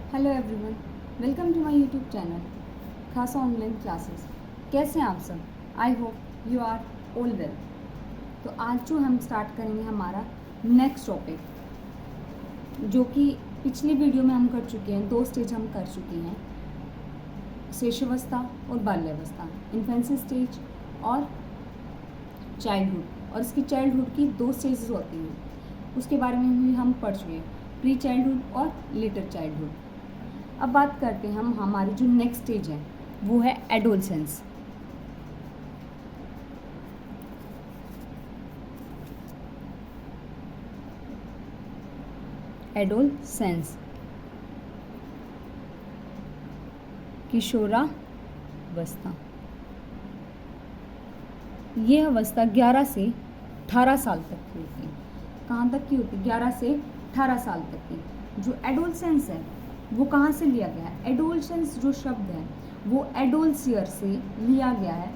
Hello everyone, welcome to my YouTube channel खासा online classes. कैसे हैं आप सब? I hope you are all well. तो आज जो हम स्टार्ट करेंगे हमारा नेक्स्ट टॉपिक, जो कि पिछली वीडियो में हम कर चुके हैं। 2 स्टेज हम कर चुके हैं, शैशवावस्था और बाल्यावस्था, इन्फेंसी स्टेज और चाइल्डहुड। और इसकी चाइल्डहुड की 2 स्टेजेस होती हैं, उसके बारे में भी हम पढ़ चुके हैं, प्री चाइल्डहुड और लेटर चाइल्डहुड। अब बात करते हैं हम हमारी जो नेक्स्ट स्टेज है वो है एडोलसेंस। एडोलसेंस, किशोरावस्था। यह अवस्था 11 से 18 साल तक की होती है। कहाँ तक की होती है? 11 से 18 साल तक की। जो एडोलसेंस है वो कहाँ से लिया गया है? एडोलसेंस जो शब्द है वो एडोलसियर से लिया गया है,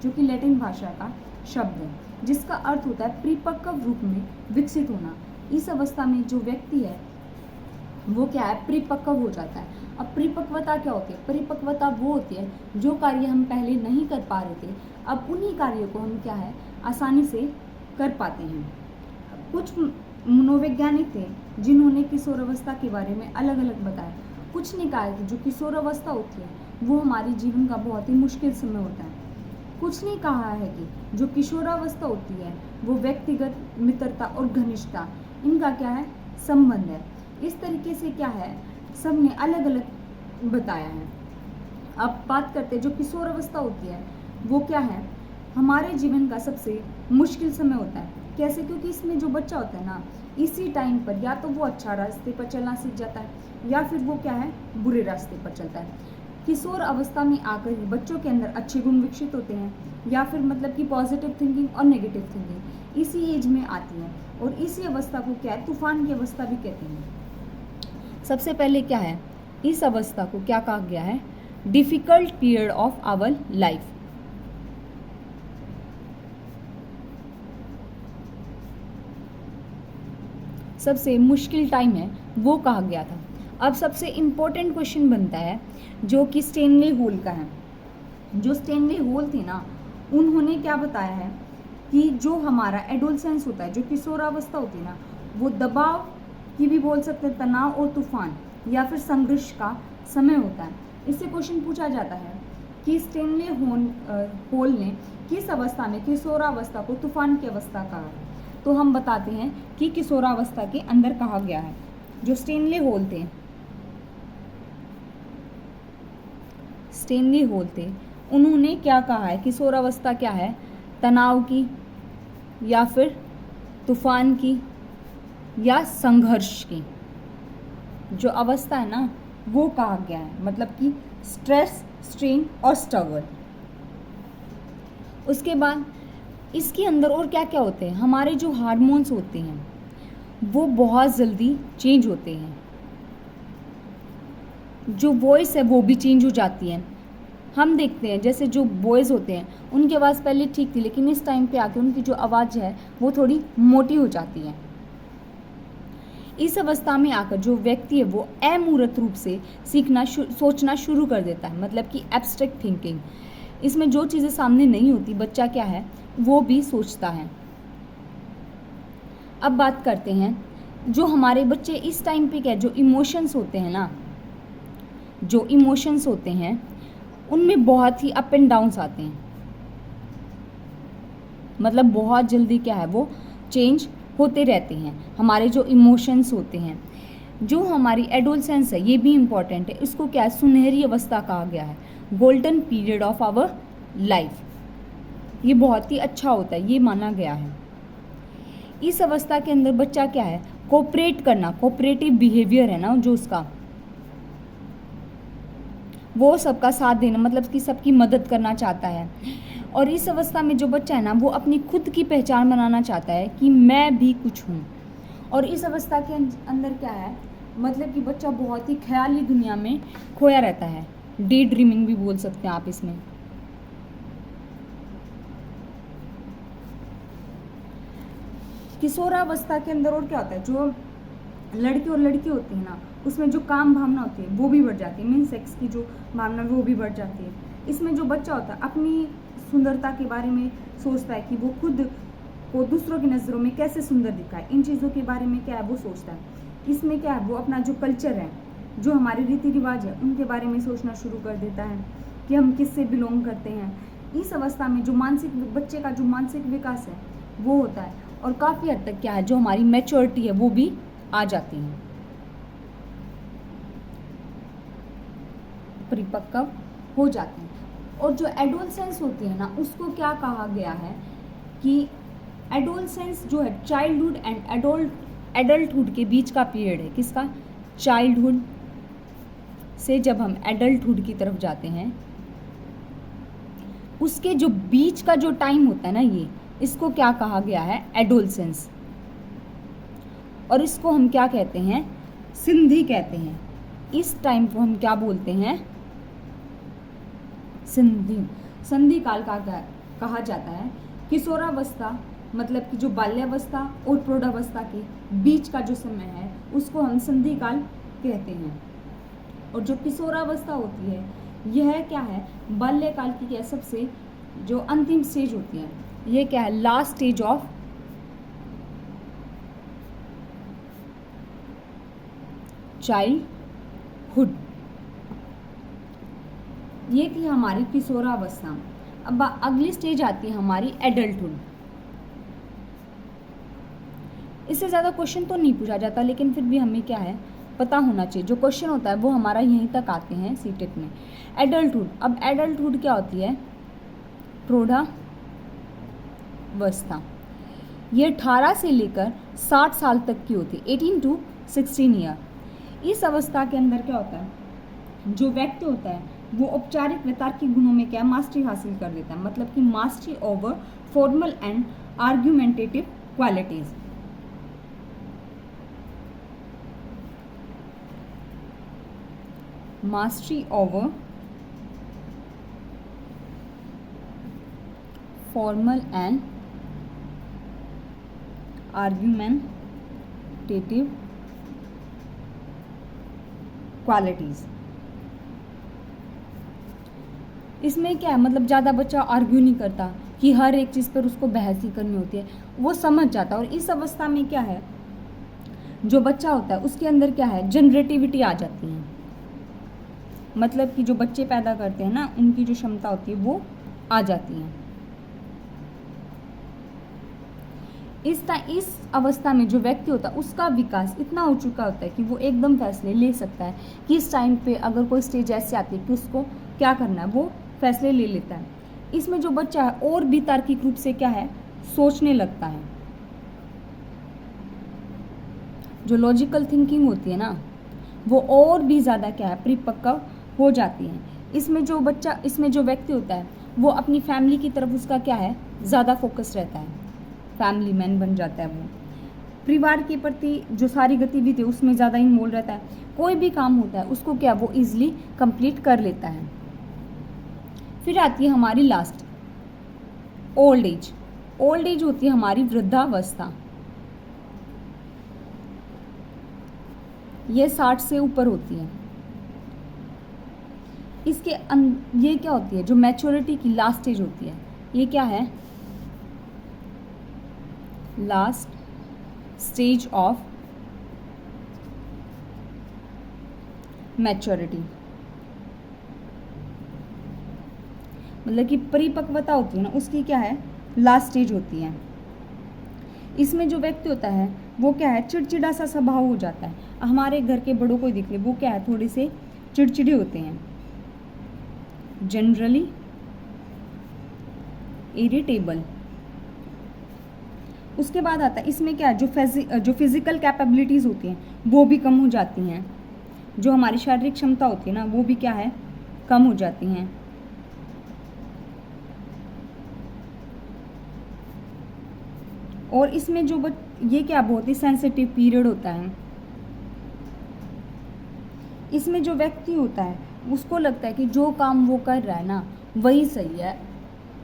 जो कि लैटिन भाषा का शब्द है, जिसका अर्थ होता है परिपक्व रूप में विकसित होना। इस अवस्था में जो व्यक्ति है वो क्या है? परिपक्व हो जाता है। अब परिपक्वता क्या होती है? परिपक्वता वो होती है जो कार्य हम पहले नहीं कर पा रहे थे, अब उन्हीं कार्यों को हम क्या है आसानी से कर पाते हैं। कुछ मनोवैज्ञानिक थे जिन्होंने किशोरावस्था के बारे में अलग अलग बताया। कुछ ने कहा कि जो किशोरावस्था होती है वो हमारे जीवन का बहुत ही मुश्किल समय होता है। कुछ ने कहा है कि जो किशोरावस्था होती है वो व्यक्तिगत मित्रता और घनिष्ठता, इनका क्या है संबंध है। इस तरीके से क्या है सब ने अलग अलग बताया है। अब बात करते हैं जो किशोरावस्था होती है वो क्या है, हमारे जीवन का सबसे मुश्किल समय होता है। कैसे? क्योंकि इसमें जो बच्चा होता है ना, इसी टाइम पर या तो वो अच्छा रास्ते पर चलना सीख जाता है या फिर वो क्या है बुरे रास्ते पर चलता है। किशोर अवस्था में आकर ही बच्चों के अंदर अच्छे गुण विकसित होते हैं, या फिर मतलब कि पॉजिटिव थिंकिंग और नेगेटिव थिंकिंग इसी एज में आती है। और इसी अवस्था को क्या है तूफान की अवस्था भी कहते हैं। सबसे पहले क्या है, इस अवस्था को क्या कहा गया है? Difficult period of our life. सबसे मुश्किल टाइम है वो कहा गया था। अब सबसे इम्पोर्टेंट क्वेश्चन बनता है जो कि स्टेनले होल का है। जो स्टेनले होल थे ना, उन्होंने क्या बताया है कि जो हमारा एडोलसेंस होता है, जो किशोरावस्था होती है ना, वो दबाव की भी बोल सकते हैं, तनाव और तूफान या फिर संघर्ष का समय होता है। इससे क्वेश्चन पूछा जाता है कि स्टेनले होल ने किस अवस्था में किशोरावस्था को तूफान की अवस्था कहा है? तो हम बताते हैं कि किशोरावस्था के अंदर कहा गया है। जो स्टेनले होल थे उन्होंने क्या कहा है? किशोरावस्था क्या है? तनाव की या फिर तूफान की या संघर्ष की जो अवस्था है ना वो कहा गया है, मतलब कि स्ट्रेस, स्ट्रेन और स्ट्रगल। उसके बाद इसके अंदर और क्या क्या होते हैं? हमारे जो हार्मोन्स होते हैं वो बहुत जल्दी चेंज होते हैं। जो वॉइस है वो भी चेंज हो जाती है। हम देखते हैं जैसे जो बॉयज़ होते हैं उनकी आवाज़ पहले ठीक थी, लेकिन इस टाइम पे आके उनकी जो आवाज़ है वो थोड़ी मोटी हो जाती है। इस अवस्था में आकर जो व्यक्ति है वो अमूर्त रूप से सोचना शुरू कर देता है, मतलब कि एब्स्ट्रैक्ट थिंकिंग। इसमें जो चीज़ें सामने नहीं होती बच्चा क्या है वो भी सोचता है। अब बात करते हैं जो हमारे बच्चे इस टाइम पे क्या, जो इमोशंस होते हैं ना, जो इमोशंस होते हैं उनमें बहुत ही अप एंड डाउन्स आते हैं। मतलब बहुत जल्दी क्या है वो चेंज होते रहते हैं हमारे जो इमोशंस होते हैं। जो हमारी एडोलसेंस है ये भी इम्पॉर्टेंट है। इसको क्या है सुनहरी अवस्था कहा गया है, golden period of our life. ये बहुत ही अच्छा होता है, ये माना गया है। इस अवस्था के अंदर बच्चा क्या है कोऑपरेट करना, कोऑपरेटिव बिहेवियर है ना जो उसका, वो सबका साथ देना, मतलब कि सबकी मदद करना चाहता है। और इस अवस्था में जो बच्चा है ना वो अपनी खुद की पहचान बनाना चाहता है कि मैं भी कुछ हूँ। और इस अवस्था के अंदर क्या है, मतलब कि बच्चा बहुत ही ख्याली दुनिया में खोया रहता है। डे ड्रीमिंग भी बोल सकते हैं आप इसमें। किशोरावस्था के अंदर और क्या होता है, जो लड़के और लड़की होते हैं ना, उसमें जो काम भावना होती है वो भी बढ़ जाती है, मीन सेक्स की जो भावना वो भी बढ़ जाती है। इसमें जो बच्चा होता है अपनी सुंदरता के बारे में सोचता है कि वो खुद को दूसरों की नज़रों में कैसे सुंदर दिखाए, इन चीज़ों के बारे में क्या है वो सोचता है। इसमें क्या है वो अपना जो कल्चर है, जो हमारे रीति रिवाज है, उनके बारे में सोचना शुरू कर देता है कि हम किससे बिलोंग करते हैं। इस अवस्था में जो बच्चे का जो मानसिक विकास है वो होता है, और काफ़ी हद तक क्या है जो हमारी मैच्योरिटी है वो भी आ जाती है, परिपक्व हो जाते हैं। और जो एडोलसेंस होती है ना, उसको क्या कहा गया है कि एडोलसेंस जो है चाइल्डहुड एंड एडल्टहुड के बीच का पीरियड है। किसका? चाइल्डहुड से जब हम एडल्टहुड की तरफ जाते हैं, उसके जो बीच का जो टाइम होता है ना, इसको क्या कहा गया है? एडोलसेंस। और इसको हम क्या कहते हैं? सिंधी कहते हैं। इस टाइम को हम क्या बोलते हैं? संधि काल का कहा जाता है। किशोरावस्था मतलब कि जो बाल्यावस्था और प्रौढ़ावस्था के बीच का जो समय है उसको हम संधि काल कहते हैं। और जो किशोरावस्था होती है यह क्या है? बाल्यकाल की क्या सबसे जो अंतिम स्टेज होती है, यह क्या है? Last stage of childhood. ये थी हमारी किशोरावस्था। अब अगली स्टेज आती है हमारी एडल्टहुड। इससे ज़्यादा क्वेश्चन तो नहीं पूछा जाता, लेकिन फिर भी हमें क्या है पता होना चाहिए। जो क्वेश्चन होता है वो हमारा यहीं तक आते हैं सीटेट में। एडल्टहुड, अब एडल्टहुड क्या होती है? प्रौढ़ावस्था। ये 18 से लेकर 60 साल तक की होती है, 18 to 16 ईयर। इस अवस्था के अंदर क्या होता है? जो व्यक्ति होता है वो औपचारिक व तार्किक गुणों में क्या मास्टरी हासिल कर लेता है, मतलब कि mastery over formal and argumentative qualities. Mastery over formal and argumentative qualities. इसमें क्या है, मतलब ज़्यादा बच्चा आर्ग्यू नहीं करता कि हर एक चीज़ पर उसको बहस ही करनी होती है, वो समझ जाता है। और इस अवस्था में क्या है, जो बच्चा होता है उसके अंदर क्या है? जनरेटिविटी आ जाती है, मतलब कि जो बच्चे पैदा करते हैं ना, उनकी जो क्षमता होती है वो आ जाती है। इस अवस्था में जो व्यक्ति होता है उसका विकास इतना हो चुका होता है कि वो एकदम फैसले ले सकता है कि इस टाइम पे अगर कोई स्टेज ऐसी आती है कि उसको क्या करना है, वो फैसले ले लेता है। इसमें जो बच्चा है और भी तार्किक रूप से क्या है? सोचने लगता है। जो लॉजिकल थिंकिंग होती है ना, वो और भी ज़्यादा क्या है? परिपक्व हो जाती है। इसमें जो व्यक्ति होता है वो अपनी फैमिली की तरफ उसका क्या है? ज़्यादा फोकस रहता है, फैमिली मैन बन जाता है। वो परिवार के प्रति जो सारी गतिविधि उसमें ज़्यादा इन्वॉल्व रहता है। कोई भी काम होता है उसको क्या वो इजीली कंप्लीट कर लेता है। फिर आती है हमारी last old age. Old age होती है हमारी वृद्धावस्था। ये 60 से ऊपर होती है। ये क्या होती है? जो मैच्योरिटी की लास्ट स्टेज होती है, ये क्या है? लास्ट स्टेज ऑफ मैच्योरिटी, मतलब कि परिपक्वता होती है ना, उसकी क्या है? लास्ट स्टेज होती है। इसमें जो व्यक्ति होता है वो क्या है? चिड़चिड़ा सा स्वभाव हो जाता है। हमारे घर के बड़ों को देख ले, वो क्या है? थोड़े से चिड़चिड़े होते हैं, जनरली इरिटेबल। उसके बाद आता है इसमें क्या है? जो फिजिकल कैपेबिलिटीज़ होती हैं वो भी कम हो जाती हैं। जो हमारी शारीरिक क्षमता होती है ना, वो भी क्या है? कम हो जाती हैं। और इसमें ये क्या बहुत ही सेंसिटिव पीरियड होता है। इसमें जो व्यक्ति होता है उसको लगता है कि जो काम वो कर रहा है ना वही सही है,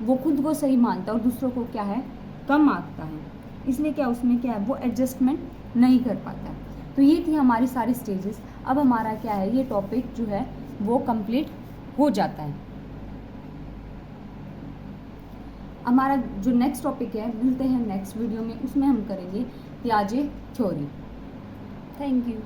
वो खुद को सही मानता है और दूसरों को क्या है? कम आंकता है। इसलिए क्या उसमें क्या है? वो एडजस्टमेंट नहीं कर पाता है। तो ये थी हमारी सारी स्टेजेस। अब हमारा क्या है, ये टॉपिक जो है वो कंप्लीट हो जाता है। हमारा जो नेक्स्ट टॉपिक है, मिलते हैं नेक्स्ट वीडियो में, उसमें हम करेंगे पियाजे थ्योरी। Thank you.